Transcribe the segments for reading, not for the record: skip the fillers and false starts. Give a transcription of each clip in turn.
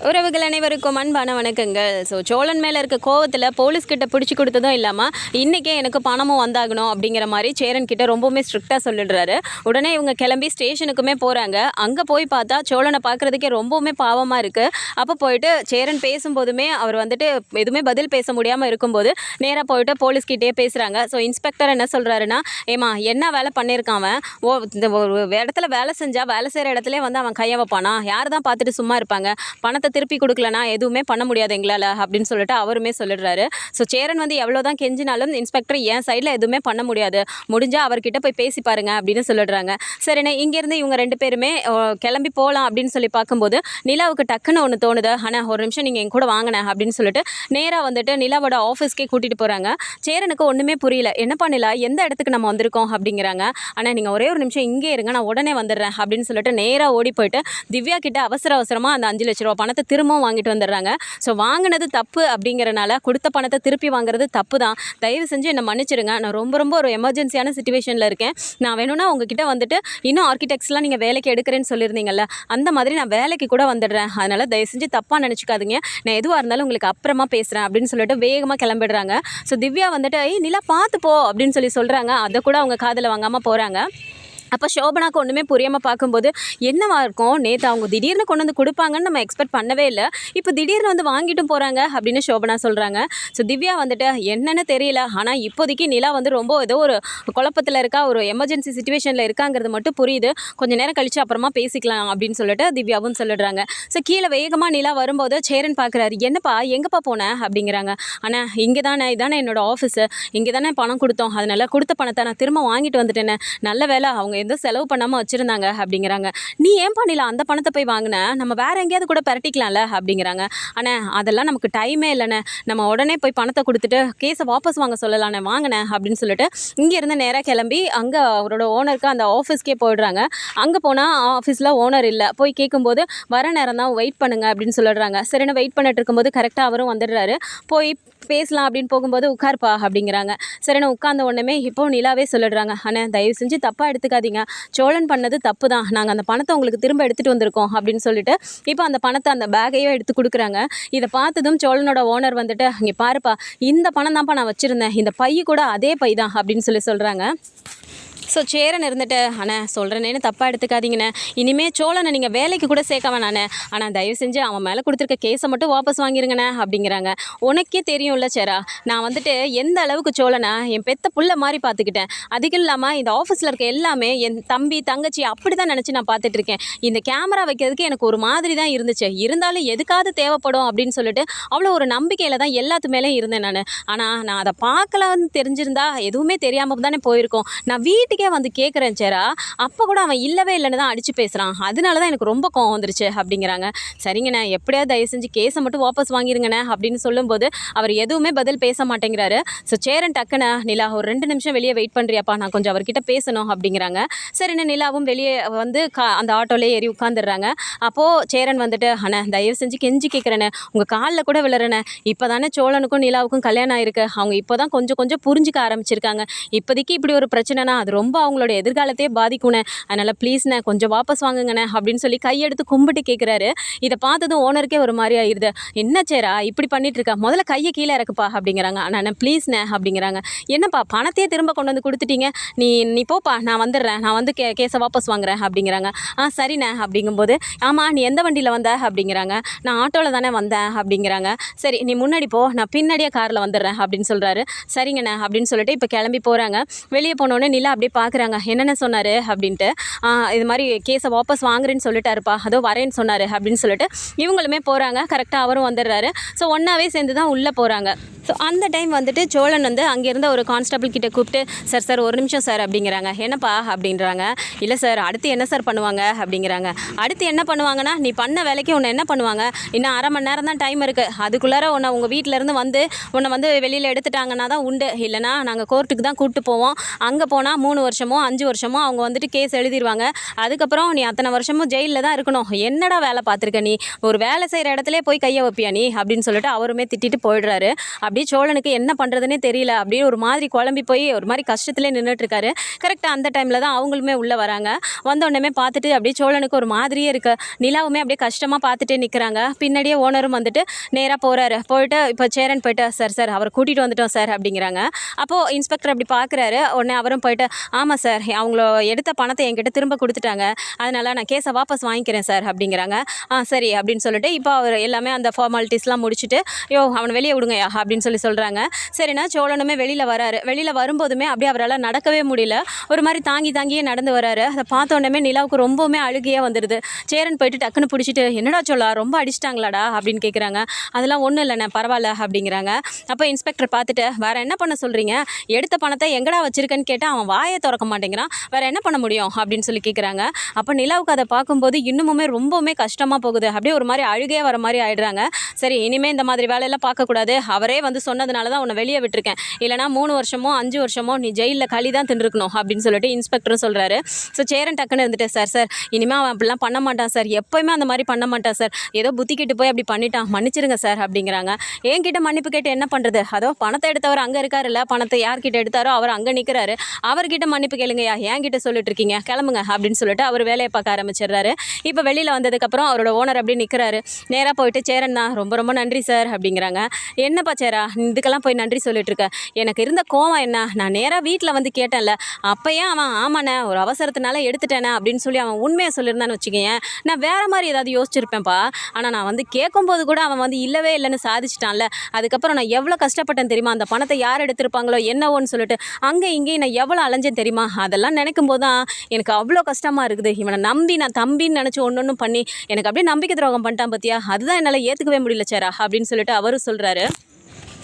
உறவுகள் அனைவருக்கும் அன்பான வணக்கங்கள். சோழன் மேலே இருக்க கோவத்தில் போலீஸ்கிட்ட பிடிச்சி கொடுத்ததும் இல்லாமல் இன்றைக்கே எனக்கு பணமும் வந்தாகணும் அப்படிங்கிற மாதிரி சேரன் கிட்ட ரொம்பவுமே ஸ்ட்ரிக்டாக சொல்லிடுறாரு. உடனே இவங்க கிளம்பி ஸ்டேஷனுக்குமே போகிறாங்க. அங்கே போய் பார்த்தா சோழனை பார்க்குறதுக்கே ரொம்பவுமே பாவமாக இருக்குது. அப்போ போயிட்டு சேரன் பேசும்போதுமே அவர் வந்துட்டு எதுவுமே பதில் பேச முடியாமல் இருக்கும்போது நேராக போயிட்டு போலீஸ்கிட்டே பேசுகிறாங்க. இன்ஸ்பெக்டர் என்ன சொல்கிறாருன்னா, ஏமா என்ன வேலை பண்ணியிருக்கான் அவன்? இந்த ஒரு இடத்துல வேலை செஞ்சால் வேலை செய்கிற இடத்துல வந்து அவன் கையை வைப்பானா? யார் தான் பார்த்துட்டு சும்மா இருப்பாங்க? பணத்தை திருப்பி கொடுக்கலனா எதுவுமே பண்ண முடியாது எங்களால் அப்படின்னு சொல்லிட்டு அவருமே சொல்லிடுறாரு. சேரன் வந்து எவ்வளோதான் கெஞ்சினாலும் இன்ஸ்பெக்டர் என் சைடில் எதுவுமே பண்ண முடியாது, முடிஞ்சால் அவர்கிட்ட போய் பேசி பாருங்க அப்படின்னு சொல்லிடுறாங்க. சரிண்ணே, இங்கேருந்து இவங்க ரெண்டு பேருமே கிளம்பி போகலாம் அப்படின்னு சொல்லி பார்க்கும்போது நிலாவுக்கு டக்குன்னு ஒன்று தோணுது. ஆனால் ஒரு நிமிஷம் நீங்கள் என் கூட வாங்கினேன் அப்படின்னு சொல்லிட்டு நேராக வந்துட்டு நிலாவோட ஆஃபீஸ்க்கே கூட்டிகிட்டு போகிறாங்க. சேரனுக்கு ஒன்றுமே புரியல. என்ன பண்ணல, எந்த இடத்துக்கு நம்ம வந்திருக்கோம் அப்படிங்கிறாங்க. ஆனால் நீங்கள் ஒரே ஒரு நிமிஷம் இங்கே இருங்க, நான் உடனே வந்துடுறேன் அப்படின்னு சொல்லிட்டு நேராக ஓடி போயிட்டு திவ்யா கிட்ட அவசரமாக அந்த 5 லட்ச ரூபா பணத்தை திரும்பவும் வாங்கிட்டு வந்துடுறாங்க. வாங்கினது தப்பு அப்படிங்கிறனால கொடுத்த பணத்தை திருப்பி வாங்குறது தப்பு தான். தயவு செஞ்சு என்னை மன்னிச்சிடுங்க, நான் ரொம்ப ஒரு எமர்ஜென்சியான சிச்சுவேஷனில் இருக்கேன். நான் வேணும்னா உங்ககிட்ட வந்துட்டு இன்னும் ஆர்கிடெக்ட்ஸ்லாம் நீங்கள் வேலைக்கு எடுக்கிறேன்னு சொல்லியிருந்தீங்கல்ல, அந்த மாதிரி நான் வேலைக்கு கூட வந்துடுறேன். அதனால் தயவு செஞ்சு தப்பாக நினச்சிக்காதீங்க, நான் எதுவாக இருந்தாலும் உங்களுக்கு அப்புறமா பேசுகிறேன் அப்படின்னு சொல்லிட்டு வேகமாக கிளம்பிடுறாங்க. திவ்யா வந்துட்டு நிலா பார்த்து போ அப்படின்னு சொல்கிறாங்க. அதை கூட அவங்க காதில் வாங்காமல் போகிறாங்க. அப்போ சோபனாக்கு ஒன்றுமே புரியாமல் பார்க்கும்போது என்னவா இருக்கும், நேற்று அவங்க திடீர்னு கொண்டு வந்து கொடுப்பாங்கன்னு நம்ம எக்ஸ்பெக்ட் பண்ணவே இல்லை, இப்போ திடீர்னு வந்து வாங்கிட்டும் போகிறாங்க அப்படின்னு சோபனா சொல்கிறாங்க. திவ்யா வந்துட்டு என்னன்னு தெரியல, ஆனால் இப்போதைக்கு நிலா வந்து ரொம்ப ஏதோ ஒரு குழப்பத்தில் இருக்கா, ஒரு எமர்ஜென்சி சுச்சுவேஷனில் இருக்காங்கிறது மட்டும் புரியுது, கொஞ்சம் நேரம் கழித்து அப்புறமா பேசிக்கலாம் அப்படின்னு சொல்லிட்டு திவ்யாவும் சொல்லிடுறாங்க. கீழே வேகமாக நிலா வரும்போது சேரன் பார்க்குறாரு. என்னப்பா எங்கப்பா போனேன் அப்படிங்கிறாங்க. ஆனால் இங்கே தானே, இதானே என்னோடய ஆஃபீஸு, இங்கே தானே பணம் கொடுத்தோம், அதனால் கொடுத்த பணத்தை நான் திரும்ப வாங்கிட்டு வந்துட்டேனே, நல்ல வேலை அவங்க எந்த செலவு பண்ணாமல் வச்சுருந்தாங்க அப்படிங்கிறாங்க. நீ ஏன் பண்ணல அந்த பணத்தை போய் வாங்கின, நம்ம வேறு எங்கேயாவது கூட பரட்டிக்கலாம்ல அப்படிங்கிறாங்க. ஆனால் அதெல்லாம் நமக்கு டைமே இல்லைண்ணே, நம்ம உடனே போய் பணத்தை கொடுத்துட்டு கேஸை வாபஸ் வாங்க சொல்லலாண்ணே, வாங்கினேன் அப்படின்னு சொல்லிட்டு இங்கேருந்து நேராக கிளம்பி அங்கே அவரோட ஓனருக்கு அந்த ஆஃபீஸ்க்கே போயிடுறாங்க. அங்கே போனால் ஆஃபீஸில் ஓனர் இல்லை. போய் கேட்கும்போது வர நேரம் தான், வெயிட் பண்ணுங்க அப்படின்னு சொல்லிடுறாங்க. சரின்னு வெயிட் பண்ணிட்டு இருக்கும்போது கரெக்டாக அவரும் வந்துடுறாரு. போய் பேசலாம் அப்படின்னு போகும்போது உட்கார்ப்பா அப்படிங்கிறாங்க. சரின்னு உட்கார்ந்த உடனே இப்போ நிலாவே சொல்லிடுறாங்க. ஆனால் தயவு செஞ்சு தப்பாக எடுத்துக்காதீங்க, சோழன் பண்ணது தப்பு தான், நாங்கள் அந்த பணத்தை உங்களுக்கு திரும்ப எடுத்துகிட்டு வந்திருக்கோம் அப்படின்னு சொல்லிட்டு இப்போ அந்த பணத்தை அந்த பேக்கையும் எடுத்து கொடுக்குறாங்க. இதை பார்த்ததும் சோழனோட ஓனர் வந்துட்டு, இங்கே பாருப்பா, இந்த பணம் தான்ப்பா நான் வச்சுருந்தேன், இந்த பை கூட அதே பை தான் அப்படின்னு சொல்கிறாங்க. சேரன் இருந்துட்டு, அண்ணே சொல்கிறேனேன்னு தப்பாக எடுத்துக்காதீங்கண்ணே, இனிமேல் சோழனை நீங்கள் வேலைக்கு கூட சேர்க்க வேணாண்ணே, ஆனால் தயவு செஞ்சு அவன் மேலே கொடுத்துருக்க கேஸை மட்டும் வாபஸ் வாங்கிருங்கண்ணே அப்படிங்கிறாங்க. உனக்கே தெரியும்ல சேரா, நான் வந்துட்டு எந்த அளவுக்கு சோழனை என் பெத்த புள்ள மாதிரி பார்த்துக்கிட்டேன், அதுக்கும் இல்லாமல் இந்த ஆஃபீஸில் இருக்க எல்லாமே என் தம்பி தங்கச்சி அப்படி தான் நினச்சி நான் பார்த்துட்ருக்கேன். இந்த கேமரா வைக்கிறதுக்கு எனக்கு ஒரு மாதிரி தான் இருந்துச்சு, இருந்தாலும் எதுக்காவது தேவைப்படும் அப்படின்னு சொல்லிட்டு அவ்வளோ ஒரு நம்பிக்கையில் தான் எல்லாத்து மேலேயும் இருந்தேன் நான். ஆனால் நான் அதை பார்க்கலான்னு தெரிஞ்சிருந்தா எதுவுமே தெரியாமல் தானே போயிருக்கோம். நான் வீட்டுக்கே வந்து கேட்குறேன் சேரா, அப்போ கூட அவன் இல்லவே இல்லைன்னு தான் அடித்து பேசுகிறான், அதனால தான் எனக்கு ரொம்ப கோவம் வந்துருச்சு அப்படிங்கிறாங்க. சரிங்கண்ணே, எப்படியாவது தயவு செஞ்சு கேஸை மட்டும் வாபஸ் வாங்கிருங்கண்ணே அப்படின்னு சொல்லும்போது அவர் எதுவுமே பதில் பேச மாட்டேங்கிறாரு. சேரன் டக்குன்னு, நிலா ஒரு 2 நிமிஷம் வெளியே வெயிட் பண்ணுறியாப்பா, நான் கொஞ்சம் அவர்கிட்ட பேசணும் அப்படிங்கிறாங்க. சரின்னு நிலாவும் வெளியே வந்து அந்த ஆட்டோலேயே ஏறி உட்காந்துடுறாங்க. அப்போது சேரன் வந்துட்டு, அண்ணே தயவு செஞ்சு கெஞ்சி கேட்குறேண்ணே, உங்கள் காலில் கூட விழுறேண்ணே, இப்போ தானே சோழனுக்கும் நிலாவுக்கும் கல்யாணம் ஆயிருக்கு, அவங்க இப்போ தான் கொஞ்சம் புரிஞ்சுக்க ஆரம்பிச்சிருக்காங்க, இப்போதைக்கு இப்படி ஒரு பிரச்சனைனா அது ரொம்ப அவங்களோட எதிர்காலத்தையே பாதிக்கும்ண்ணே, அதனால் ப்ளீஸ்ண்ணே கொஞ்சம் வாபஸ் வாங்குங்கண்ணே அப்படின்னு சொல்லி கையெடுத்து கும்பிட்டு கேட்குறாரு. இதை பார்த்ததும் ஓனருக்கே ஒரு மாதிரி ஆயிடுது. என்ன சேரா இப்படி பண்ணிட்டு இருக்கா, முதல்ல கையை கீழே இறக்குப்பா அப்படிங்கிறாங்க. ஆனால் ப்ளீஸ்ண்ணே அப்படிங்கிறாங்க. என்னப்பா பணத்தையே திரும்ப கொண்டு வந்து கொடுத்துட்டீங்க, நீ போப்பா, நான் வந்துடுறேன், நான் வந்து கேஸை வாபஸ் வாங்குறேன் அப்படிங்கிறாங்க. சரிண்ணே அப்படிங்கும்போது, ஆமாம் நீ எந்த வண்டியில் வந்த அப்படிங்கிறாங்க. நான் ஆட்டோவில் தானே வந்தேன் அப்படிங்கிறாங்க. சரி நீ முன்னாடி போ, நான் பின்னாடியே காரில் வந்துடுறேன் அப்படின்னு சொல்கிறாரு. சரிங்கண்ணே அப்படின்னு சொல்லிட்டு இப்போ கிளம்பி போகிறாங்க. வெளியே போனோடனே நிலா அப்படியே பார்க்குறாங்க. என்னென்ன சொன்னார் அப்படின்ட்டு. இது மாதிரி கேஸை வாபஸ் வாங்குறேன்னு சொல்லிட்டாருப்பா, அதோ வரேன்னு சொன்னார் அப்படின்னு சொல்லிட்டு இவங்களுமே போகிறாங்க. கரெக்டாக அவரும் வந்துடுறாரு. ஒன்றாவே சேர்ந்து தான் உள்ளே போகிறாங்க. அந்த டைம் வந்துட்டு சோழன் வந்து அங்கேருந்த ஒரு கான்ஸ்டபிள் கிட்டே கூப்பிட்டு, சார் ஒரு நிமிஷம் சார் அப்படிங்கிறாங்க. என்னப்பா அப்படின்றாங்க. இல்லை சார், அடுத்து என்ன சார் பண்ணுவாங்க அப்படிங்கிறாங்க. அடுத்து என்ன பண்ணுவாங்கன்னா, நீ பண்ண வேலைக்கு உன்னை என்ன பண்ணுவாங்க, இன்னும் 1/2 மணி நேரம் தான் டைம் இருக்குது, அதுக்குள்ளார உங்கள் வீட்டிலேருந்து உன்னை வந்து வெளியில் எடுத்துட்டாங்கன்னா தான் உண்டு, இல்லைனா நாங்கள் கோர்ட்டுக்கு தான் கூப்பிட்டு போவோம், அங்கே போனால் 3 வருஷமோ 5 வருஷமோ அவங்க வந்துட்டு கேஸ் எழுதிருவாங்க. அதுக்கப்புறம் நீ அத்தனை வருஷமும் ஜெயிலில் தான் இருக்கணும், என்னடா வேலை பார்த்துருக்க நீ, ஒரு வேலை செய்கிற இடத்துல போய் கையை வைப்பியா நீ அப்படின்னு சொல்லிட்டு அவருமே திட்டிட்டு போயிடுறாரு. அப்படியே சோழனுக்கு என்ன பண்ணுறதுனே தெரியல, அப்படியே ஒரு மாதிரி குழம்பி போய் ஒரு மாதிரி கஷ்டத்துலேயே நின்றுட்டுருக்காரு. கரெக்டாக அந்த டைமில் தான் அவங்களுமே உள்ளே வராங்க. வந்தோடனே பார்த்துட்டு அப்படியே சோழனுக்கு ஒரு மாதிரியே இருக்கு. நிலாவுமே அப்படியே கஷ்டமாக பார்த்துட்டே நிற்கிறாங்க. பின்னாடியே ஓனரும் வந்துட்டு நேராக போகிறாரு. போயிட்டு இப்போ சேரன் போயிட்டு சார் அவரை கூட்டிகிட்டு வந்துட்டோம் சார் அப்படிங்கிறாங்க. அப்போது இன்ஸ்பெக்டர் அப்படி பார்க்குறாரு. உடனே அவரும் போயிட்டு ஆமாம் சார், அவங்கள எடுத்த பணத்தை என்கிட்ட திரும்ப கொடுத்துட்டாங்க, அதனால் நான் கேஸை வாபஸ் வாங்கிக்கிறேன் சார் அப்படிங்கிறாங்க. சரி அப்படின்னு சொல்லிட்டு இப்போ அவர் எல்லாமே அந்த ஃபார்மாலிட்டிஸ்லாம் முடிச்சுட்டு அவனை வெளியே விடுங்கயா அப்படின்னு சொல்கிறாங்க. சரிண்ணா சோழனுமே வெளியில் வராரு. வெளியில் வரும்போதுமே அப்படியே அவரால் நடக்கவே முடியல, ஒரு மாதிரி தாங்கியே நடந்து வராரு. அதை பார்த்த உடனே நிலாவுக்கு ரொம்பவுமே அழுகையாக வந்துடுது. சேரன் போயிட்டு டக்குன்னு பிடிச்சிட்டு என்னடா சொல்லா ரொம்ப அடிச்சிட்டாங்களாடா அப்படின்னு கேட்குறாங்க. அதெல்லாம் ஒன்றும் இல்லைண்ணே பரவாயில்ல அப்படிங்கிறாங்க. அப்போ இன்ஸ்பெக்டர் பார்த்துட்டு வேறு என்ன பண்ண சொல்கிறீங்க, எடுத்த பணத்தை எங்கடா வச்சிருக்கேன்னு கேட்டால் அவன் வாயை திறக்க மாட்டேங்கிறான், வேறு என்ன பண்ண முடியும் அப்படின்னு கேட்குறாங்க. அப்போ நிலாவுக்கு அதை பார்க்கும்போது இன்னுமுமே ரொம்பவுமே கஷ்டமாக போகுது. அப்படியே ஒரு மாதிரி அழுகையே வர மாதிரி ஆயிடுறாங்க. சரி இனிமேல் இந்த மாதிரி வேலையெல்லாம் பார்க்கக்கூடாது, அவரே வந்து சொன்னதுனால தான் உன்னை வெளியே விட்டுருக்கேன், இல்லைனா 3 வருஷமோ 5 வருஷமோ நீ ஜெயிலில் களி தான் தின்றுக்கணும் அப்படின்னு சொல்லிட்டு இன்ஸ்பெக்டரும் சொல்கிறாரு. ஸோ சேரன் டக்குன்னு இருந்துட்டு சார் இனிமேல் அவன் அப்படிலாம் பண்ண மாட்டான் சார், எப்போயுமே அந்த மாதிரி பண்ண மாட்டான் சார், ஏதோ புத்தி கிட்டு போய் அப்படி பண்ணிட்டான், மன்னிச்சிருங்க சார் அப்படிங்கிறாங்க. என்கிட்ட மன்னிப்பு கேட்டு என்ன பண்ணுறது, அதோ பணத்தை எடுத்தவர் அங்கே இருக்காருல்ல, பணத்தை யார்கிட்ட எடுத்தாரோ அவர் அங்கே நிற்கிறாரு, அவர்கிட்ட மன்னிப்பு கேளுங்கய்யா, என்கிட்ட சொல்லிட்டு இருக்கீங்க, கிளம்புங்க அப்படின்னு சொல்லிட்டு அவர் வேலையை பார்க்க ஆரம்பிச்சிடுறாரு. இப்போ வெளியில் வந்ததுக்கப்புறம் அவரோட ஓனர் அப்படி நிற்கிறாரு. நேராக போயிட்டு சேரன் தான் ரொம்ப நன்றி சார் அப்படிங்கிறாங்க. என்னப்பா சேரா இதுக்கெல்லாம் போய் நன்றி சொல்லிட்டு இருக்க, எனக்கு இருந்த கோவம் என்ன, நான் நேராக வீட்டில் வந்து கேட்டேன்ல, அப்போயே அவன் ஆமாண்ணே ஒரு அவசரத்தினால எடுத்துட்டேனே அப்படின்னு சொல்லி அவன் உண்மையை சொல்லியிருந்தான்னு வச்சுக்கேன், நான் வேறு மாதிரி ஏதாவது யோசிச்சிருப்பேன்ப்பா, ஆனால் நான் வந்து கேட்கும்போது கூட அவன் வந்து இல்லவே இல்லைன்னு சாதிச்சிட்டான்ல, அதுக்கப்புறம் நான் எவ்வளோ கஷ்டப்பட்டேன் தெரியுமா, அந்த பணத்தை யார் எடுத்திருப்பாங்களோ என்னவோன்னு சொல்லிட்டு அங்கே இங்கேயும் நான் எவ்வளோ அலைஞ்சேன் தெரியுமா, அதெல்லாம் நினைக்கும் போது தான் எனக்கு அவ்வளோ கஷ்டமாக இருக்குது, இவனை நம்பி நான் தம்பின்னு நினச்சி ஒன்று பண்ணி எனக்கு அப்படியே நம்பிக்கை துரோகம் பண்ணிட்டான் பார்த்தியா, அதுதான் என்னால் ஏற்றுக்கவே முடியல சேரா அப்படின்னு சொல்லிட்டு அவரும் சொல்கிறாரு.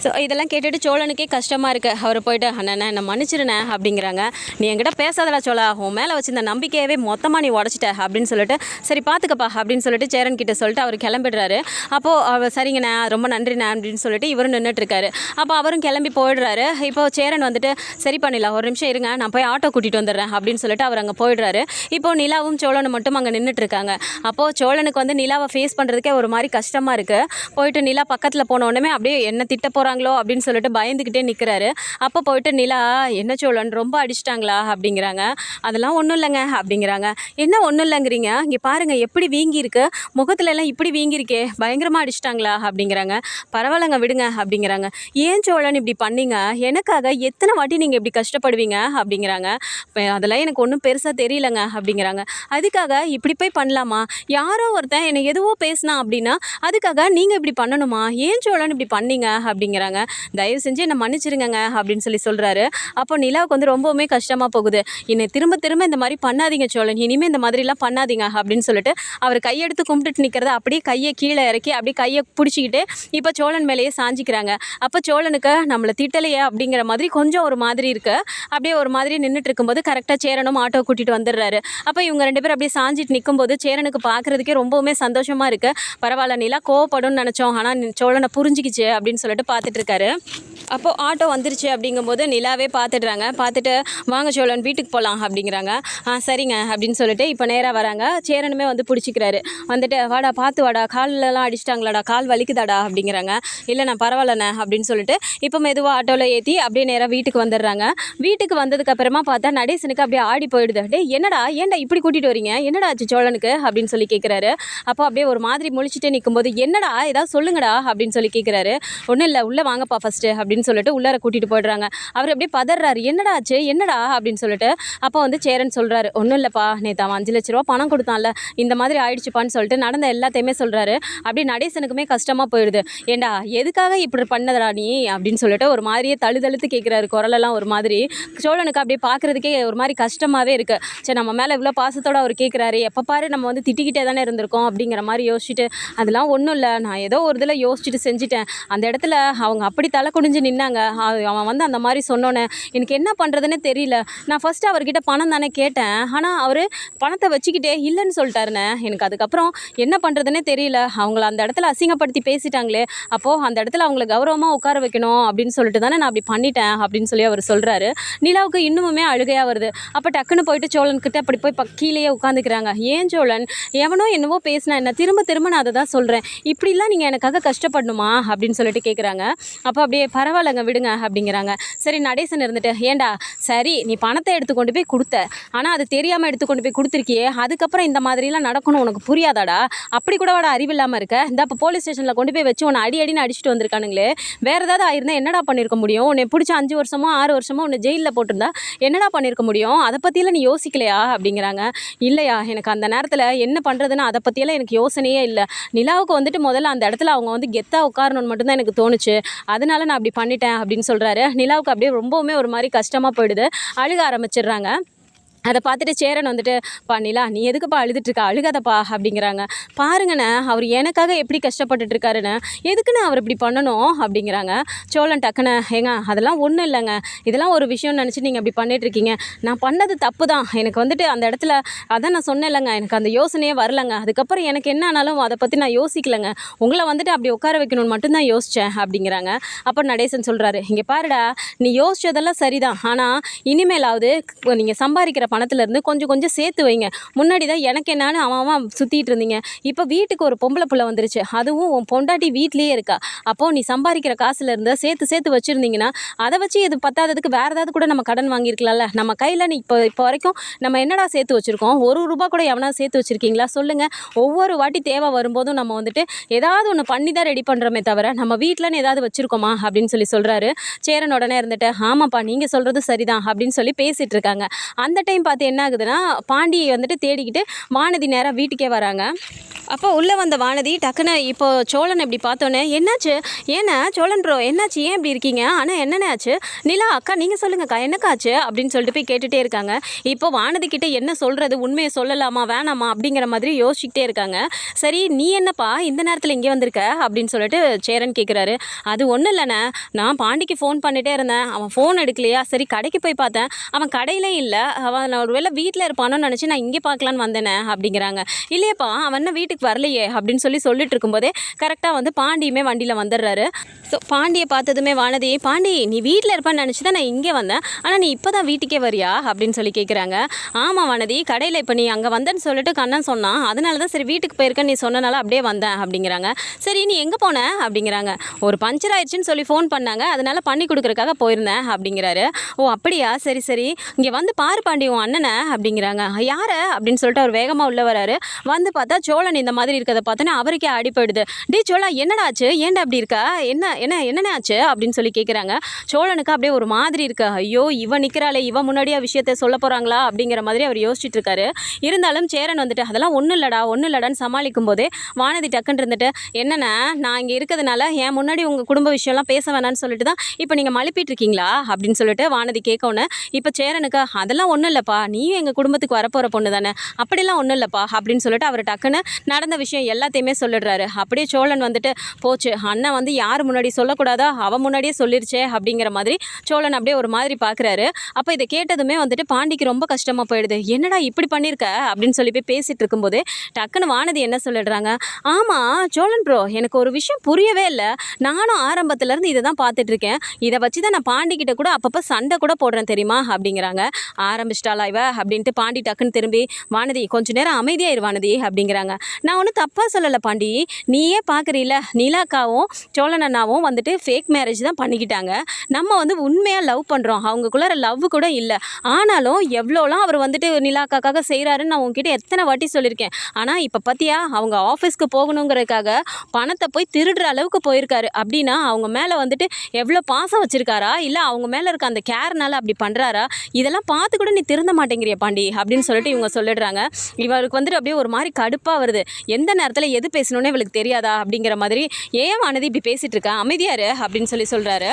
ஸோ இதெல்லாம் கேட்டுட்டு சோழனுக்கே கஷ்டமாக இருக்குது. அவர் போய்ட்டு அண்ணா என்னை மன்னிச்சிருண்ணே அப்படிங்கிறாங்க. நீ என்கிட்ட பேசாதடா சோழா, உன் மேலே வச்சிருந்த நம்பிக்கையவே மொத்தமாக நீ உடச்சிட்ட அப்படின்னு சொல்லிட்டு சரி பார்த்துக்கப்பா அப்படின்னு சொல்லிட்டு சேரன் கிட்ட சொல்லிட்டு அவர் கிளம்பிடுறாரு. அப்போது அவர் சரிங்கண்ணா ரொம்ப நன்றிண்ணே அப்படின்னு சொல்லிட்டு இவரும் நின்றுட்டுருக்காரு. அப்போ அவரும் கிளம்பி போயிடுறாரு. இப்போது சேரன் வந்துட்டு சரி பண்ணிடலாம், ஒரு நிமிஷம் இருங்க நான் போய் ஆட்டோ கூட்டிகிட்டு வந்துடுறேன் அப்படின்னு சொல்லிட்டு அவர் அங்கே போயிடுறாரு. இப்போது நிலாவும் சோழனும் மட்டும் அங்கே நின்றுட்டுருக்காங்க. அப்போது சோழனுக்கு வந்து நிலாவை ஃபேஸ் பண்ணுறதுக்கே ஒரு மாதிரி கஷ்டமாக இருக்குது. போயிட்டு நிலா பக்கத்தில் போன உடனே அப்படியே என்ன திட்ட போகிறாங்களோ அப்படின்னு சொல்லிட்டு பயந்துக்கிட்டே நிற்கிறாரு. அப்போ போயிட்டு நிலா என்ன சோழன் ரொம்ப அடிச்சிட்டாங்களா அப்படிங்கிறாங்க. அதெல்லாம் ஒன்றும் இல்லைங்க அப்படிங்கிறாங்க. என்ன ஒன்றும் இல்லைங்கிறீங்க, இங்கே பாருங்கள் எப்படி வீங்கி இருக்கு, முகத்துல எல்லாம் இப்படி வீங்கியிருக்கே, பயங்கரமாக அடிச்சிட்டாங்களா அப்படிங்கிறாங்க. பரவாயில்லைங்க விடுங்க அப்படிங்கிறாங்க. ஏன் சோழன் இப்படி பண்ணீங்க, எனக்காக எத்தனை வாட்டி நீங்கள் இப்படி கஷ்டப்படுவீங்க அப்படிங்கிறாங்க. அதெல்லாம் எனக்கு ஒன்றும் பெருசாக தெரியலங்க அப்படிங்கிறாங்க. அதுக்காக இப்படி போய் பண்ணலாமா, யாரோ ஒருத்தன் என்னை எதுவோ பேசினா அப்படின்னா அதுக்காக நீங்கள் இப்படி பண்ணணுமா, ஏன் சோழன் இப்படி பண்ணீங்க அப்படிங்கிறாங்க. தயவு செஞ்சு என்னை மன்னிச்சிருங்க அப்படின்னு சொல்கிறாரு. அப்போ நிலாவுக்கு வந்து ரொம்பவுமே கஷ்டமாக போகுது. என்னை திரும்ப இந்த மாதிரி பண்ணாதீங்க சோழன், இனிமேல் இந்த மாதிரிலாம் பண்ணாதீங்க அப்படின்னு சொல்லிட்டு அவர் கையெடுத்து கும்பிட்டுட்டு நிற்கிறத அப்படியே கையை கீழே இறக்கி அப்படியே கையை பிடிச்சிக்கிட்டு இப்போ சோழன் மேலேயே சாஞ்சிக்கிறாங்க. அப்போ சோழனுக்கு நம்மளை திட்டலையே அப்படிங்கிற மாதிரி கொஞ்சம் ஒரு மாதிரி இருக்கு. அப்படியே ஒரு மாதிரி நின்றுட்டு இருக்கும்போது கரெக்டாக சேரனும் ஆட்டோ கூட்டிகிட்டு வந்துடுறாரு. அப்போ இவங்க 2 பேரும் அப்படியே சாஞ்சிட்டு நிற்கும்போது சேரனுக்கு பார்க்குறதுக்கே ரொம்பவுமே சந்தோஷமாக இருக்குது. பரவாயில்ல நிலா கோவப்படும்னு நினச்சோம், ஆனால் சோழனை புரிஞ்சிக்கிச்சு அப்படின்னு சொல்லிட்டு பார்த்துட்டு இருக்காரு. அப்போது ஆட்டோ வந்துருச்சு அப்படிங்கும்போது நிலாவே பார்த்துடுறாங்க. பார்த்துட்டு வாங்க சோழன் வீட்டுக்கு போகலாம் அப்படிங்கிறாங்க. சரிங்க அப்படின்னு சொல்லிட்டு இப்போ நேராக வராங்க. சேரனுமே வந்து பிடிச்சிக்கிறாரு. வந்துட்டு வாடா பார்த்து வாடா, கால்லலாம் அடிச்சிட்டாங்களாடா, கால் வலிக்குதாடா அப்படிங்கிறாங்க. இல்லை நான் பரவாயில்லண்ணே அப்படின்னு சொல்லிட்டு இப்போ மெதுவாக ஆட்டோவில் ஏற்றி அப்படியே நேராக வீட்டுக்கு வந்துடுறாங்க. வீட்டுக்கு வந்ததுக்கப்புறமா பார்த்தா நடேசனுக்கு அப்படியே ஆடி போயிடுது. டே என்னடா ஏன்டா இப்படி கூட்டிகிட்டு வரீங்க, என்னடா ஆச்சு சோழனுக்கு அப்படின்னு சொல்லி கேட்குறாரு. அப்போ அப்படியே ஒரு மாதிரி முழிச்சிட்டே நிற்கும்போது என்னடா ஏதாவது சொல்லுங்கடா அப்படின்னு சொல்லி கேட்குறாரு. ஒன்றும் இல்லை உள்ளே வாங்கப்பா ஃபஸ்ட்டு அப்படின்னு சொல்லிட்டு உள்ளார கூட்டிகிட்டு போய்ட்றாங்க. அவர் அப்படியே பதறாரு, என்னடா ஆச்சு என்னடா அப்படின்னு சொல்லிட்டு. அப்போ வந்து சேரன் சொல்கிறாரு, ஒன்றும் இல்லைப்பா நேற்று அவன் 5 லட்ச ரூபா பணம் கொடுத்தான்ல, இந்த மாதிரி ஆயிடுச்சுப்பான்னு சொல்லிட்டு நடந்த எல்லாத்தையுமே சொல்கிறாரு. அப்படி நடேசனுக்குமே கஷ்டமாக போயிடுது. ஏண்டா எதுக்காக இப்படி பண்ணதடா நீ அப்படின்னு சொல்லிட்டு ஒரு மாதிரியே தழுதழுத்து கேட்குறாரு. குரலெல்லாம் ஒரு மாதிரி சோழனுக்கு அப்படியே பார்க்குறதுக்கே ஒரு மாதிரி கஷ்டமாகவே இருக்குது. சரி நம்ம மேலே இவ்வளோ பாசத்தோடு அவர் கேட்குறாரு, எப்போ பாரு நம்ம வந்து திட்டிக்கிட்டே தானே இருந்திருக்கோம் அப்படிங்கிற மாதிரி யோசிச்சுட்டு அதெல்லாம் ஒன்றும் இல்லை, நான் ஏதோ ஒரு இதில் யோசிச்சுட்டு செஞ்சுட்டேன், அந்த இடத்துல அவங்க அப்படி தலை குனிஞ்சு நின்னாங்க. அவன் வந்து அந்த மாதிரி சொன்னோன்னே எனக்கு என்ன பண்ணுறதுன்னே தெரியல. நான் ஃபஸ்ட்டு அவர்கிட்ட பணம் தானே கேட்டேன், ஆனால் அவர் பணத்தை வச்சுக்கிட்டே இல்லைன்னு சொல்லிட்டாருண்ணே. எனக்கு அதுக்கப்புறம் என்ன பண்ணுறதுன்னே தெரியல. அவங்கள அந்த இடத்துல அசிங்கப்படுத்தி பேசிட்டாங்களே, அப்போது அந்த இடத்துல அவங்கள கௌரவமாக உட்கார வைக்கணும் அப்படின்னு சொல்லிட்டு தானே நான் அப்படி பண்ணிட்டேன் அப்படின்னு சொல்லி அவர் சொல்கிறாரு. நிலாவுக்கு இன்னுமுமே அழுகையாக வருது. அப்போ டக்குன்னு போயிட்டு சோழன்கிட்ட அப்படி போய் கீழேயே உட்காந்துக்கிறாங்க. ஏன் சோழன், எவனோ என்னவோ பேசினா என்ன, திரும்ப திரும்ப நான் அதை தான் சொல்கிறேன், இப்படிலாம் நீங்கள் எனக்காக கஷ்டப்படணுமா அப்படின்னு சொல்லிட்டு கேட்குறாங்க. அப்போ அப்படியே பரவாயில்லைங்க விடுங்க அப்படிங்கிறாங்க. சரி நடேசன் இருந்துட்டு, ஏண்டா சரி நீ பணத்தை எடுத்து கொண்டு போய் கொடுத்த, ஆனால் அது தெரியாமல் எடுத்து கொண்டு போய் கொடுத்துருக்கியே, அதுக்கப்புறம் இந்த மாதிரிலாம் நடக்கணும் உனக்கு புரியாதாடா, அப்படி கூட வாடா அறிவில்லாமல் இருக்க, இந்த அப்போ போலீஸ் ஸ்டேஷனில் கொண்டு போய் வச்சு உன்னை அடின்னு அடிச்சுட்டு வந்திருக்கானுங்களே, வேறு ஏதாவது ஆயிருந்தால் என்னடா பண்ணியிருக்க முடியும், உன்னை பிடிச்ச 5 வருஷமோ 6 வருஷமோ உன்னை ஜெயிலில் போட்டிருந்தா என்னடா பண்ணியிருக்க முடியும், அதை பற்றியெல்லாம் நீ யோசிக்கலையா அப்படிங்கிறாங்க. இல்லையா, எனக்கு அந்த நேரத்தில் என்ன பண்ணுறதுன்னு அதை பற்றியெல்லாம் எனக்கு யோசனையே இல்லை. நிலாவுக்கு வந்துட்டு முதல்ல அந்த இடத்துல அவங்க வந்து கெத்தாக உட்காரணும்னு மட்டும்தான் எனக்கு தோணுச்சு, அதனால நான் அப்படி பண்ணிட்டேன் அப்படின்னு சொல்கிறாரு. நிலாவுக்கு அப்படியே ரொம்பவுமே ஒரு மாதிரி கஷ்டமாக போயிடுது, அழுக ஆரம்பிச்சிடுறாங்க. அதை பார்த்துட்டு சேரன் வந்துட்டு, பா நிலா நீ எதுக்குப்பா அழுதுட்டுருக்கா, அழுகாதப்பா அப்படிங்கிறாங்க. பாருங்கண்ணே அவர் எனக்காக எப்படி கஷ்டப்பட்டுட்ருக்காருன்னு, எதுக்குன்னு அவர் இப்படி பண்ணணும் அப்படிங்கிறாங்க. சோழன் டக்குன்னு, ஏங்க அதெல்லாம் ஒன்றும் இல்லைங்க, இதெல்லாம் ஒரு விஷயம்னு நினச்சி நீங்கள் அப்படி பண்ணிகிட்ருக்கீங்க, நான் பண்ணது தப்பு தான், எனக்கு வந்துட்டு அந்த இடத்துல அதான் நான் சொன்னேன் இல்லைங்க, எனக்கு அந்த யோசனையே வரலைங்க, அதுக்கப்புறம் எனக்கு என்ன ஆனாலும் அதை பற்றி நான் யோசிக்கலைங்க, உங்களை வந்துட்டு அப்படி உட்கார வைக்கணும்னு மட்டும்தான் யோசித்தேன் அப்படிங்கிறாங்க. அப்போ நடேசன் சொல்கிறாரு, இங்கே பாருடா நீ யோசிச்சதெல்லாம் சரிதான், ஆனால் இனிமேலாவது நீங்கள் சம்பாதிக்கிற பணத்துலேருந்து கொஞ்சம் கொஞ்சம் சேர்த்து வைங்க. முன்னாடி தான் எனக்கு என்னான்னு அவன் சுற்றிட்டு இருந்தீங்க, இப்போ வீட்டுக்கு ஒரு பொம்பளை பிள்ளை வந்துருச்சு, அதுவும் உன் பொண்டாட்டி வீட்லேயே இருக்கா, அப்போது நீ சம்பாதிக்கிற காசுலேருந்து சேர்த்து வச்சுருந்தீங்கன்னா அதை வச்சு இது பத்தாததுக்கு வேறு ஏதாவது கூட நம்ம கடன் வாங்கியிருக்கலாம்ல. நம்ம கையில் நீ இப்போ வரைக்கும் நம்ம என்னடா சேர்த்து வச்சுருக்கோம், ₹1 கூட எவனா சேர்த்து வச்சுருக்கீங்களா சொல்லுங்கள். ஒவ்வொரு வாட்டி தேவை வரும்போதும் நம்ம வந்துட்டு ஏதாவது ஒன்று பண்ணி தான் ரெடி பண்ணுறோமே தவிர நம்ம வீட்டிலன்னு ஏதாவது வச்சுருக்கோமா அப்படின்னு சொல்லி சொல்கிறாரு. சேரன் உடனே இருந்துட்டு, ஆமாப்பா நீங்கள் சொல்கிறது சரிதான் அப்படின்னு சொல்லி பேசிகிட்டு இருக்காங்க. அந்த டைம் பார்த்து என்ன ஆகுதுன்னா, பாண்டியை வந்துட்டு தேடிக்கிட்டு வானதி நேராக வீட்டுக்கே வராங்க. அப்போ உள்ளே வந்த வானதி டக்குன்னு இப்போ சோழன் இப்படி பார்த்தோன்னே, என்னாச்சு, ஏன்னா சோழன் ப்ரோ என்னாச்சு, ஏன் இப்படி இருக்கீங்க, ஆனால் என்னென்ன ஆச்சு, நிலா அக்கா நீங்கள் சொல்லுங்கக்கா என்னக்காச்சு அப்படின்னு சொல்லிட்டு போய் கேட்டுகிட்டே இருக்காங்க. இப்போ வானதி கிட்டே என்ன சொல்கிறது, உண்மையை சொல்லலாமா வேணாமா அப்படிங்கிற மாதிரி யோசிச்சுக்கிட்டே இருக்காங்க. சரி நீ என்னப்பா இந்த நேரத்தில் இங்கே வந்திருக்க அப்படின்னு சொல்லிட்டு சேரன் கேட்குறாரு. அது ஒன்றும் இல்லைண்ணே, நான் பாண்டிக்கு ஃபோன் பண்ணிகிட்டே இருந்தேன், அவன் ஃபோன் எடுக்கலையா, சரி கடைக்கு போய் பார்த்தேன், அவன் கடையிலே இல்லை, அவன் ஒரு வேளை வீட்டில் இருப்பானோன்னு நினச்சி நான் இங்கே பார்க்கலான்னு வந்தேனே அப்படிங்கிறாங்க. இல்லையப்பா அவன் என்ன வீட்டுக்கு வரலையே அப்படின்னு சொல்லிட்டு இருக்கும்போதே கரெக்டாக வந்து பாண்டியுமே வண்டியில் வந்துடுறாரு. ஸோ பாண்டியை பார்த்ததுமே வானதி, பாண்டி நீ வீட்டில் இருப்பான்னு நினச்சி தான் நான் இங்கே வந்தேன், ஆனால் நீ இப்போ தான் வீட்டுக்கே வரியா அப்படின்னு சொல்லி கேட்குறாங்க. ஆமாம் வானதி, கடையில் இப்போ நீ அங்கே வந்தேன்னு சொல்லிட்டு கண்ணன் சொன்னான், அதனால தான் சரி வீட்டுக்கு போயிருக்கேன்னு நீ சொன்னனால அப்படியே வந்தேன் அப்படிங்கிறாங்க. சரி நீ எங்கே போன அப்படிங்கிறாங்க. ஒரு பஞ்சர் ஆயிடுச்சுன்னு சொல்லி ஃபோன் பண்ணாங்க, அதனால் பண்ணி கொடுக்குறக்காக போயிருந்தேன் அப்படிங்கிறாரு. ஓ அப்படியா, சரி சரி இங்கே வந்து பாரு பாண்டி உன் அண்ணனை அப்படிங்கிறாங்க. யாரை அப்படின்னு சொல்லிட்டு அவர் வேகமாக உள்ள வராரு. வந்து பார்த்தா சோழன் இந்த மாதிரி இருக்கிறத பார்த்தோன்னே அவருக்கே அடிப்படுது. டே சோழா என்னடா ஆச்சு, ஏன்டா அப்படி இருக்கா, என்ன ஆச்சு அப்படின்னு சொல்லி கேட்குறாங்க. சோழனுக்கு அப்படியே ஒரு மாதிரி இருக்கு. ஐயோ இவன் நிற்கிறாளே, இவன் முன்னாடியே விஷயத்தை சொல்ல போகிறாங்களா அப்படிங்கிற மாதிரி அவர் யோசிச்சுட்டு இருக்காரு. இருந்தாலும் சேரன் வந்துட்டு அதெல்லாம் ஒன்றும் இல்லடான்னு சமாளிக்கும் போதே வானதி டக்குன்னு இருந்துட்டு, என்னென்னா நான் இங்கே இருக்கிறதுனால என் முன்னாடி உங்கள் குடும்ப விஷயம்லாம் பேச வேணான்னு சொல்லிட்டு தான் இப்போ நீங்கள் மழுப்பிட்டு இருக்கீங்களா அப்படின்னு சொல்லிட்டு வானதி கேட்கணும். இப்போ சேரனுக்கு அதெல்லாம் ஒன்றும் இல்லைப்பா, நீயும் எங்கள் குடும்பத்துக்கு வரப்போகிற பொண்ணு தானே, அப்படிலாம் ஒன்றும் இல்லைப்பா அப்படின்னு சொல்லிட்டு அவர் டக்குன்னு நடந்த விஷயம் எல்லாத்தையுமே சொல்லிடுறாரு. அப்படியே சோழன் வந்துட்டு, போச்சு அண்ணன் வந்து யார் முன்னாடி சொல்லக்கூடாதா, அவன் முன்னாடியே சொல்லிருச்சே அப்படிங்கிற மாதிரி சோழன் அப்படியே ஒரு மாதிரி பார்க்குறாரு. அப்போ இதை கேட்டதுமே வந்துட்டு பாண்டிக்கு ரொம்ப கஷ்டமாக போயிடுது. என்னடா இப்படி பண்ணியிருக்க அப்படின்னு சொல்லி போய் பேசிகிட்டு இருக்கும்போது டக்குன்னு வானதி என்ன சொல்லிடுறாங்க, ஆமாம் சோழன் ப்ரோ எனக்கு ஒரு விஷயம் புரியவே இல்லை, நானும் ஆரம்பத்துலேருந்து இதை தான் பார்த்துட்ருக்கேன், இதை வச்சு தான் நான் பாண்டிக்கிட்ட கூட அப்பப்போ சண்டை கூட போடுறேன் தெரியுமா அப்படிங்கிறாங்க. ஆரம்பிச்சிட்டாளா இவ அப்படின்ட்டு பாண்டி டக்குன்னு திரும்பி, வானதி கொஞ்ச நேரம் அமைதியாயிரு வானதி அப்படிங்கிறாங்க. நான் ஒன்றும் தப்பாக சொல்லலை பாண்டி, நீயே பார்க்குறீல நிலாக்காவும் சோழன் அண்ணாவும் வந்துட்டு ஃபேக் மேரேஜ் தான் பண்ணிக்கிட்டாங்க, நம்ம வந்து உண்மையாக லவ் பண்ணுறோம், அவங்களுக்குள்ளார லவ் கூட இல்லை, ஆனாலும் எவ்வளோலாம் அவர் வந்துட்டு நிலாக்காக்காக செய்கிறாருன்னு நான் உங்ககிட்ட எத்தனை வாட்டி சொல்லியிருக்கேன், ஆனால் இப்போ பார்த்தியா அவங்க ஆஃபீஸ்க்கு போகணுங்கிறதுக்காக பணத்தை போய் திருடுற அளவுக்கு போயிருக்காரு, அப்படின்னா அவங்க மேலே வந்துட்டு எவ்வளோ பாசம் வச்சுருக்காரா, இல்லை அவங்க மேலே இருக்க அந்த கேர்னால அப்படி பண்ணுறாரா, இதெல்லாம் பார்த்து கூட நீ திருந்த மாட்டேங்கிறிய பாண்டி அப்படின்னு சொல்லிட்டு இவங்க சொல்லிடுறாங்க. இவருக்கு வந்துட்டு அப்படியே ஒரு மாதிரி கடுப்பாக வருது, எந்த நேரத்தில் எது பேசணுன்னே இவளுக்கு தெரியாதா அப்படிங்கிற மாதிரி, ஏன் வானதி இப்படி பேசிகிட்டு இருக்கா, அமைதியாரு அப்படின்னு சொல்கிறாரு.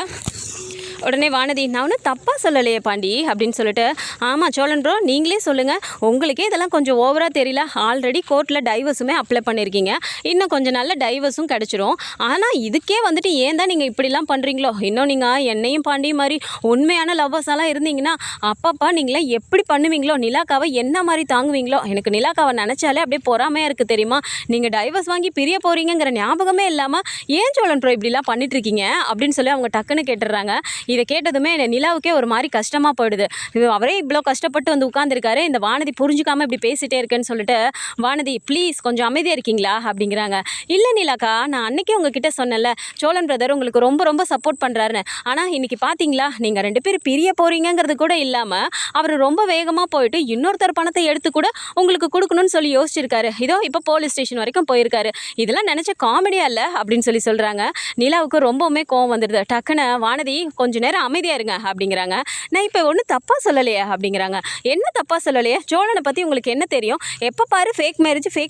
உடனே வானதி, நான் ஒன்றும் தப்பாக சொல்லலையே பாண்டி அப்படின்னு சொல்லிட்டு, ஆமாம் சோழன் ப்ரோ நீங்களே சொல்லுங்கள், உங்களுக்கே இதெல்லாம் கொஞ்சம் ஓவராக தெரியல. ஆல்ரெடி கோர்ட்டில் டைவர்ஸுமே அப்ளை பண்ணியிருக்கீங்க, இன்னும் கொஞ்சம் நாள்ல டைவர்ஸும் கிடச்சிரும். ஆனால் இதுக்கே வந்துட்டு ஏன் தான் நீங்கள் இப்படிலாம் பண்ணுறீங்களோ? இன்னும் நீங்கள் என்னையும் பாண்டி மாதிரி உண்மையான லவ்வர்ஸாலாம் இருந்தீங்கன்னா அப்பப்பா நீங்களே எப்படி பண்ணுவீங்களோ, நிலாக்காவை என்ன மாதிரி தாங்குவீங்களோ? எனக்கு நிலாக்காவை நினச்சாலே அப்படியே பொறாமையாக இருக்குது தெரியுமா? நீங்கள் டைவர்ஸ் வாங்கி பிரிய போகிறீங்கிற ஞாபகமே இல்லாமல் ஏன் சோழன் ப்ரோ இப்படிலாம் பண்ணிட்டுருக்கீங்க அப்படின்னு சொல்லி அவங்க டக்குன்னு கேட்டுடுறாங்க. இதை கேட்டதுமே நிலாவுக்கே ஒரு மாதிரி கஷ்டமாக போயிடுது. அவரே இவ்வளோ கஷ்டப்பட்டு வந்து உட்காந்துருக்காரு, இந்த வானதி புரிஞ்சுக்காமல் இப்படி பேசிகிட்டே இருக்கேன்னு சொல்லிட்டு, வானதி ப்ளீஸ் கொஞ்சம் அமைதியாக இருக்கீங்களா அப்படிங்கிறாங்க. இல்லை நிலாக்கா, நான் அன்றைக்கே உங்ககிட்ட சொன்னேன்ல சோழன் பிரதர் உங்களுக்கு ரொம்ப ரொம்ப சப்போர்ட் பண்ணுறாருன்னு. ஆனால் இன்றைக்கி பார்த்தீங்களா, நீங்கள் 2 பேர் பிரிய போகிறீங்கிறது கூட இல்லாமல் அவர் ரொம்ப வேகமாக போயிட்டு இன்னொருத்தர் பணத்தை எடுத்து கூட உங்களுக்கு கொடுக்கணும்னு சொல்லி யோசிச்சிருக்காரு. இதோ இப்போ போலீஸ் ஸ்டேஷன் வரைக்கும் போயிருக்காரு. இதெல்லாம் நினச்ச காமெடியா இல்லை அப்படின்னு சொல்லி சொல்கிறாங்க. நிலாவுக்கு ரொம்பவுமே கோவம் வந்துடுது. டக்குன்னு வானதி கொஞ்ச நேரம் அமைதியாக இருங்க அப்படிங்கிறாங்க. நான் இப்போ ஒன்றும் தப்பாக சொல்லலையே அப்படிங்கிறாங்க. என்ன தப்பாக சொல்லலையே? சோழனை பற்றி உங்களுக்கு என்ன தெரியும்? எப்போ பாரு ஃபேக்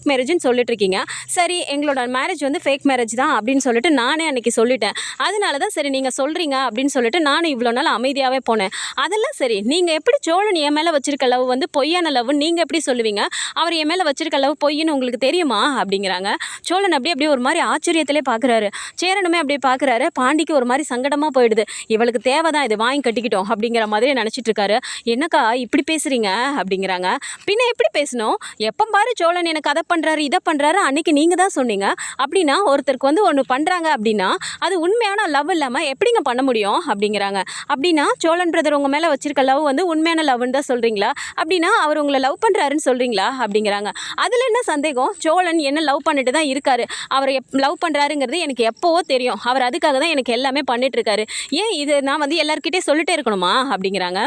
மேரேஜ்னு சொல்லிட்டு இருக்கீங்க. சரி எங்களோட மேரேஜ் வந்து ஃபேக் மேரேஜ் தான் அப்படின்னு சொல்லிட்டு நானே அன்றைக்கி சொல்லிட்டேன். அதனால தான் சரி நீங்கள் சொல்கிறீங்க அப்படின்னு சொல்லிட்டு நானும் இவ்வளோ நாள் அமைதியாகவே போனேன். அதெல்லாம் சரி, நீங்கள் எப்படி சோழன் என் மேலே வச்சிருக்க லவ் வந்து பொய்யான லவ் நீங்கள் எப்படி சொல்லுவீங்க? அவர் என் மேலே வச்சிருக்க லவ் பொய்ன்னு உங்களுக்கு தெரியுமா அப்படிங்கிறாங்க. சோழன் அப்படியே ஒரு மாதிரி ஆச்சரியத்திலே பார்க்குறாரு. சேரனுமே அப்படியே பார்க்குறாரு. பாண்டிக்கு ஒரு மாதிரி சங்கடமாக போயிடுது. இவளுக்கு தேவை தான் இது, வாங்கி கட்டிக்கிட்டோம் அப்படிங்கிற மாதிரி நினச்சிட்டு இருக்காரு. என்னக்கா இப்படி பேசுகிறீங்க அப்படிங்கிறாங்க. பின்ன எப்படி பேசணும்? எப்போ பாரு சோழன் எனக்கு அதை பண்ணுறாரு இதை பண்ணுறாரு, அன்னைக்கு நீங்கள் தான் சொன்னீங்க. அப்படின்னா ஒருத்தருக்கு வந்து ஒன்று பண்ணுறாங்க அப்படின்னா அது உண்மையான லவ் இல்லாமல் எப்படிங்க பண்ண முடியும் அப்படிங்கிறாங்க. அப்படின்னா சோழன் பிரதர் உங்கள் மேலே வச்சிருக்க லவ் வந்து உண்மையான லவ்னு தான் சொல்கிறீங்களா? அப்படின்னா அவர் உங்களை லவ் பண்ணுறாருன்னு சொல்கிறீங்களா அப்படிங்கிறாங்க. அதில் என்ன சந்தேகம்? சோழன் என்ன லவ் பண்ணிட்டு தான் இருக்காரு. அவரை லவ் பண்ணுறாருங்கிறது எனக்கு எப்போவோ தெரியும். அவர் அதுக்காக தான் எனக்கு எல்லாமே பண்ணிகிட்ருக்காரு. ஏன் இது நான் வந்து எல்லாருக்கிட்டே சொல்லிட்டே இருக்கணுமா அப்படிங்கிறாங்க.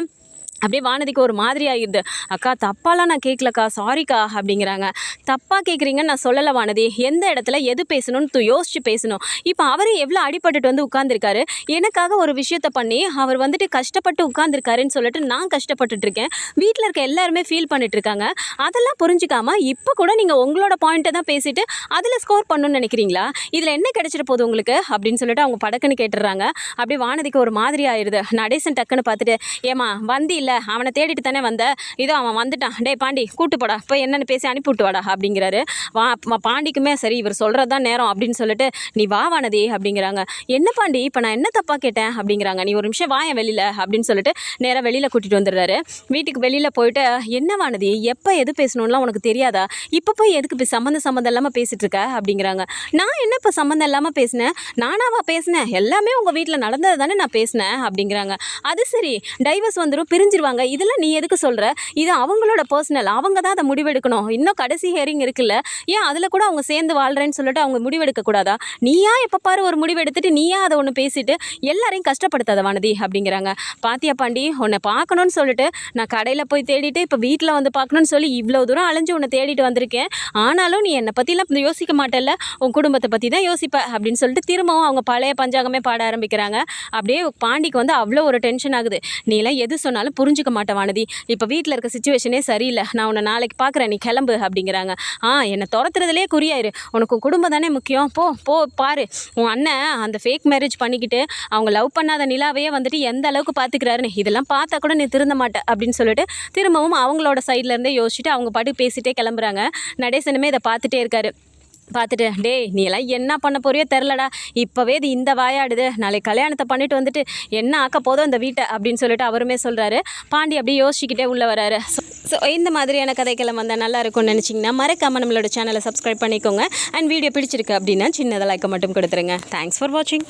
அப்படியே வானதிக்கு ஒரு மாதிரி ஆகிடுது. அக்கா தப்பாலாம் நான் கேட்கலக்கா, சாரிக்கா அப்படிங்கிறாங்க. தப்பாக கேட்குறீங்கன்னு நான் சொல்லலை வானதி. எந்த இடத்துல எது பேசணும்னு யோசிச்சு பேசணும். இப்போ அவரே எவ்வளோ அடிபட்டுட்டு வந்து உட்காந்துருக்காரு. எனக்காக ஒரு விஷயத்த பண்ணி அவர் வந்துட்டு கஷ்டப்பட்டு உட்காந்துருக்காருன்னு சொல்லிட்டு நான் கஷ்டப்பட்டுட்ருக்கேன். வீட்டில் இருக்க எல்லாருமே ஃபீல் பண்ணிட்டுருக்காங்க. அதெல்லாம் புரிஞ்சிக்காம இப்போ கூட நீங்கள் உங்களோட பாயிண்ட்டை தான் பேசிட்டு அதில் ஸ்கோர் பண்ணணும்னு நினைக்கிறீங்களா? இதில் என்ன கிடைச்சிட போகுது உங்களுக்கு அப்படின்னு சொல்லிட்டு அவங்க படக்குன்னு கேட்டுடுறாங்க. அப்படியே வானதிக்கு ஒரு மாதிரி ஆயிடுது. நடேசன் டக்குன்னு பார்த்துட்டு, ஏமா வந்தி இல்லை அவனை தேடிட்டு தானே வந்த, இதோ அவன் வந்துட்டான், டே பாண்டி கூட்டு போடா போய் என்னென்னு பேசி அனுப்பிவிட்டு வாடா அப்படிங்கிறாரு. பாண்டிக்குமே சரி இவர் சொல்கிறது தான் நேரம் அப்படின்னு சொல்லிட்டு, நீ வா வானதி அப்படிங்கிறாங்க. என்ன பாண்டி இப்போ நான் என்ன தப்பாக கேட்டேன் அப்படிங்கிறாங்க. நீ ஒரு நிமிஷம் வாயன் வெளியில் அப்படின்னு சொல்லிட்டு நேராக வெளியில் கூட்டிகிட்டு வந்துடுறாரு. வீட்டுக்கு வெளியில் போயிட்டு, என்ன வானதி எப்போ எது பேசணும்லாம் உனக்கு தெரியாதா? இப்போ போய் எதுக்கு சம்மந்தம் இல்லாமல் பேசிகிட்டு இருக்க அப்படிங்கிறாங்க. நான் என்ன இப்போ சம்மந்தம் இல்லாமல் பேசினேன்? நானாவா பேசினேன்? எல்லாமே உங்கள் வீட்டில் நடந்தது தானே நான் பேசினேன் அப்படிங்கிறாங்க. அது சரி டைவர்ஸ் வந்துடும், பிரிஞ்சிருவாங்க, இதெல்லாம் நீ எதுக்கு சொல்கிற? இது அவங்களோட பர்சனல், அவங்க தான் அதை முடிவெடுக்கணும். இன்னும் கடைசி ஹியரிங் இருக்குல்ல, ஏன் அதில் கூட அவங்க சேர்ந்து வாழ்கிறேன்னு சொல்லிட்டு அவங்க முடிவெடுக்க கூடாதா? நீயா எப்போ பாரு ஒரு முடிவெடுத்துட்டு நீயா அதை ஒன்று பேசிட்டு எல்லாரையும் கஷ்டப்படுத்தாத வானதி அப்படிங்கிறாங்க. பாத்தியா பாண்டி, உன்னை பார்க்கணும்னு சொல்லிட்டு நான் கடையில் போய் தேடிட்டு இப்போ வீட்டில் வந்து பார்க்கணும்னு சொல்லி இவ்வளோ தூரம் அலைஞ்சு உன்னை தேடிட்டு வந்திருக்கேன். ஆனாலும் நீ என்னை பற்றிலாம் யோசிக்க மாட்டேல்ல, உன் குடும்பத்தை பற்றி தான் யோசிப்ப அப்படின்னு சொல்லிட்டு திரும்பவும் அவங்க பழைய பஞ்சாங்கமே பாட ஆரம்பிக்கிறாங்க. அப்படியே பாண்டிக்கு வந்து அவ்வளோ ஒரு டென்ஷன் ஆகுது. நீலாம் எது சொன்னாலும் புரிஞ்சுக்க மாட்டேன் வானதி, இப்போ வீட்டில் இருக்க சுச்சுவேஷனே சரியில்லை, நான் உன்னை நாளைக்கு பார்க்குறேன், நீ கிளம்பு அப்படிங்கிறாங்க. என்னை துரத்துறதுலேயே குறியாயிரு, உனக்கு குடும்பம் தானே முக்கியம், போ பாரு உன் அண்ணன் அந்த ஃபேக் மேரேஜ் பண்ணிக்கிட்டு அவங்க லவ் பண்ணாத நிலாவையே வந்துட்டு எந்த அளவுக்கு பார்த்துக்கிறாருன்னு, இதெல்லாம் பார்த்தா கூட நீ திருந்த மாட்டேன் அப்படின்னு சொல்லிட்டு திரும்பவும் அவங்களோட சைட்லேருந்தே யோசிச்சுட்டு அவங்க பாட்டு பேசிகிட்டே கிளம்புறாங்க. நடேசனுமே இதை பார்த்துட்டே இருக்காரு. பார்த்துட்டு, டேய் நீ எல்லாம் என்ன பண்ண போறியோ தெரிலடா, இப்போவே இது இந்த வாயாடுது, நாளைக்கு கல்யாணத்தை பண்ணிட்டு வந்துட்டு என்ன ஆக்க போதும் இந்த வீட்டை அப்படின்னு சொல்லிட்டு அவருமே சொல்கிறாரு. பாண்டி அப்படியே யோசிச்சுக்கிட்டே உள்ளே வராரு. ஸோ இந்த மாதிரியான கதைக்கெல்லாம் வந்தால் நல்லா இருக்கும்னு நினச்சிங்கன்னா மறக்காமல் நம்மளோட சேனலை சப்ஸ்கிரைப் பண்ணிக்கோங்க. அண்ட் வீடியோ பிடிச்சிருக்கு அப்படின்னா சின்னதாக லைக்கை மட்டும் கொடுத்துருங்க. தேங்க்ஸ் ஃபார் வாட்சிங்.